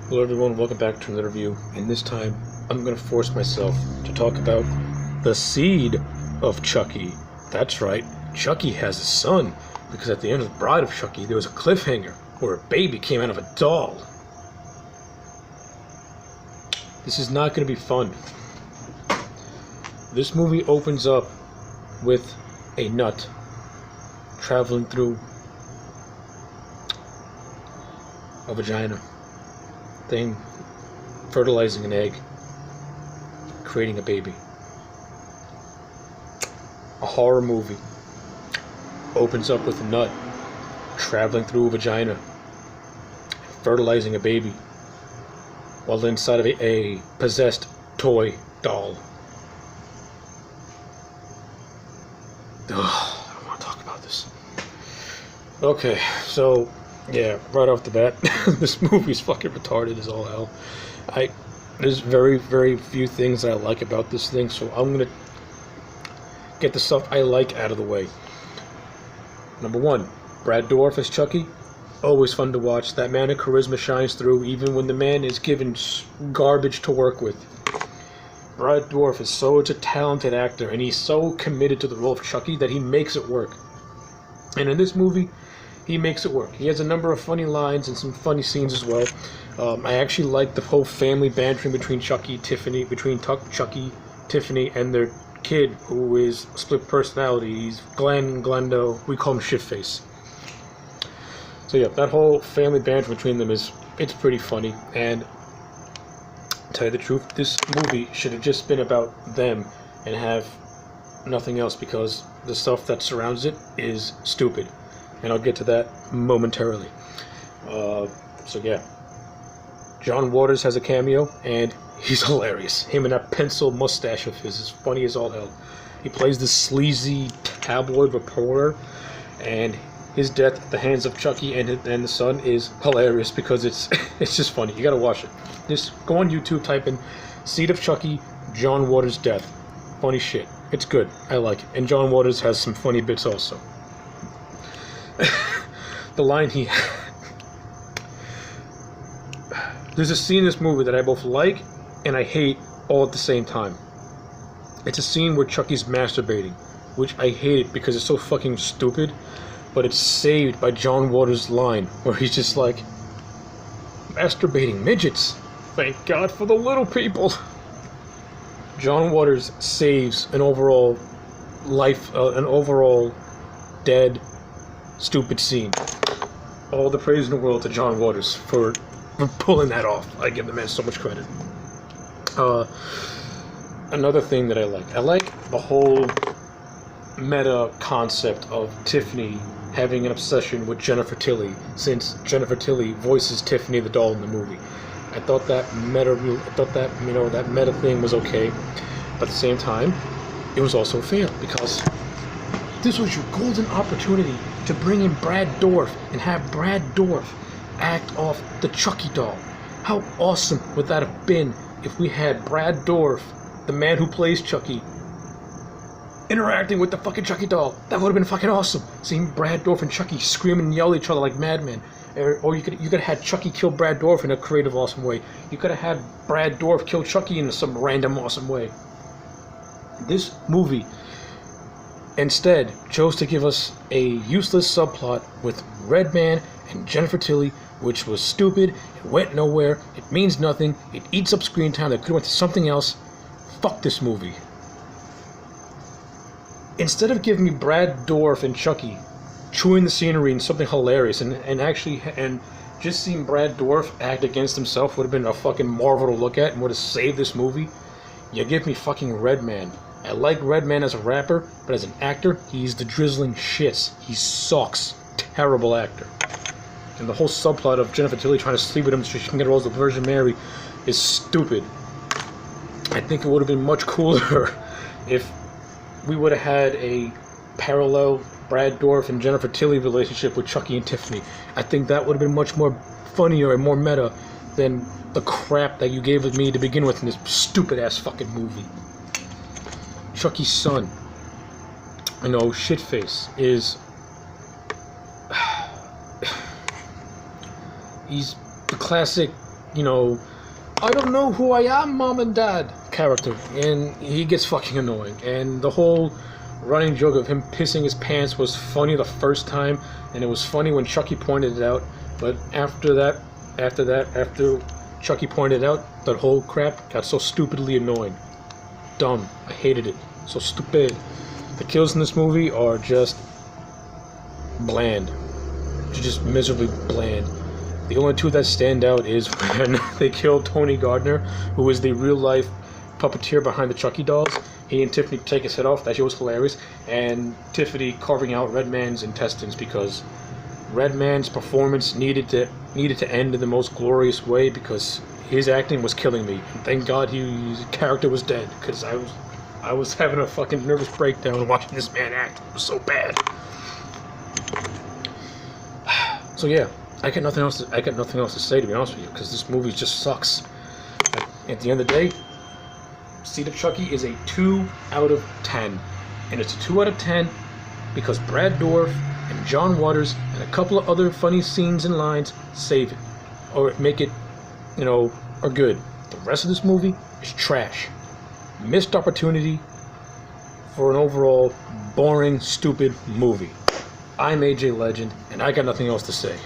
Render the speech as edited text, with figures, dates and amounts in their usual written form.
Hello everyone, welcome back to another review, and this time I'm going to force myself to talk about the seed of Chucky. That's right, Chucky has a son, because at the end of the Bride of Chucky there was a cliffhanger where a baby came out of a doll. This is not going to be fun. This movie opens up with a nut traveling through a vagina thing, fertilizing an egg, creating a baby. A horror movie opens up with a nut traveling through a vagina, fertilizing a baby, while inside of a possessed toy doll. Ugh, I don't want to talk about this. Okay, so yeah, right off the bat, this movie's fucking retarded as all hell. There's very, very few things that I like about this thing, so I'm gonna get the stuff I like out of the way. Number one, Brad Dourif as Chucky. Always fun to watch. That man of charisma shines through, even when the man is given garbage to work with. Brad Dourif is such a talented actor, and he's so committed to the role of Chucky that he makes it work. And in this movie, he makes it work. He has a number of funny lines and some funny scenes as well. I actually like the whole family bantering between Chucky, Tiffany, and their kid, who is split personality. He's Glendo. We call him Shitface. So yeah, that whole family banter between them it's pretty funny. And to tell you the truth, this movie should have just been about them and have nothing else, because the stuff that surrounds it is stupid. And I'll get to that momentarily. So yeah, John Waters has a cameo, and he's hilarious. Him and that pencil mustache of his is funny as all hell. He plays this sleazy tabloid reporter, and his death at the hands of Chucky and the son is hilarious, because it's just funny. You gotta watch it. Just go on YouTube, type in "Seed of Chucky, John Waters death." Funny shit. It's good. I like it. And John Waters has some funny bits also. The line he had. There's a scene in this movie that I both like and I hate all at the same time. It's a scene where Chucky's masturbating, which I hate it because it's so fucking stupid, but it's saved by John Waters' line where he's just like, "Masturbating midgets. Thank God for the little people." John Waters saves an overall dead, stupid scene. All the praise in the world to John Waters for pulling that off. I give the man so much credit. Another thing that I like the whole meta concept of Tiffany having an obsession with Jennifer Tilly, since Jennifer Tilly voices Tiffany the doll in the movie. I thought that meta thing was okay, but at the same time, it was also fair, because this was your golden opportunity to bring in Brad Dourif and have Brad Dourif act off the Chucky doll. How awesome would that have been if we had Brad Dourif, the man who plays Chucky, interacting with the fucking Chucky doll? That would have been fucking awesome. Seeing Brad Dourif and Chucky scream and yell at each other like madmen. Or you could have had Chucky kill Brad Dourif in a creative, awesome way. You could have had Brad Dourif kill Chucky in some random, awesome way. This movie instead chose to give us a useless subplot with Redman and Jennifer Tilly, which was stupid. It went nowhere. It means nothing. It eats up screen time that could have went to something else. Fuck this movie. Instead of giving me Brad Dourif and Chucky chewing the scenery and something hilarious, and just seeing Brad Dourif act against himself would have been a fucking marvel to look at and would have saved this movie. You give me fucking Redman. I like Redman as a rapper, but as an actor, he's the drizzling shits. He sucks. Terrible actor. And the whole subplot of Jennifer Tilly trying to sleep with him so she can get roles of Virgin Mary is stupid. I think it would have been much cooler if we would have had a parallel Brad Dourif and Jennifer Tilly relationship with Chucky and Tiffany. I think that would have been much more funnier and more meta than the crap that you gave me to begin with in this stupid ass fucking movie. Chucky's son, I know, Shitface, is he's the classic you know, I don't know who I am, Mom and Dad character, and he gets fucking annoying. And the whole running joke of him pissing his pants was funny the first time, and it was funny when Chucky pointed it out. But after Chucky pointed out, that whole crap got so stupidly annoying. Dumb. I hated it. So stupid. The kills in this movie are just bland. They're just miserably bland. The only two that stand out is when they killed Tony Gardner, who is the real-life puppeteer behind the Chucky dolls. He and Tiffany take his head off. That shit was hilarious. And Tiffany carving out Redman's intestines, because Redman's performance needed to end in the most glorious way, because his acting was killing me. And thank God his character was dead, because I was having a fucking nervous breakdown watching this man act. It was so bad. So yeah, I got nothing else to say, to be honest with you, because this movie just sucks. At the end of the day, Seed of Chucky is a 2 out of 10, and it's a 2 out of 10 because Brad Dourif and John Waters and a couple of other funny scenes and lines save it, or make it, are good. The rest of this movie is trash. Missed opportunity for an overall boring, stupid movie. I'm AJ Legend, and I got nothing else to say.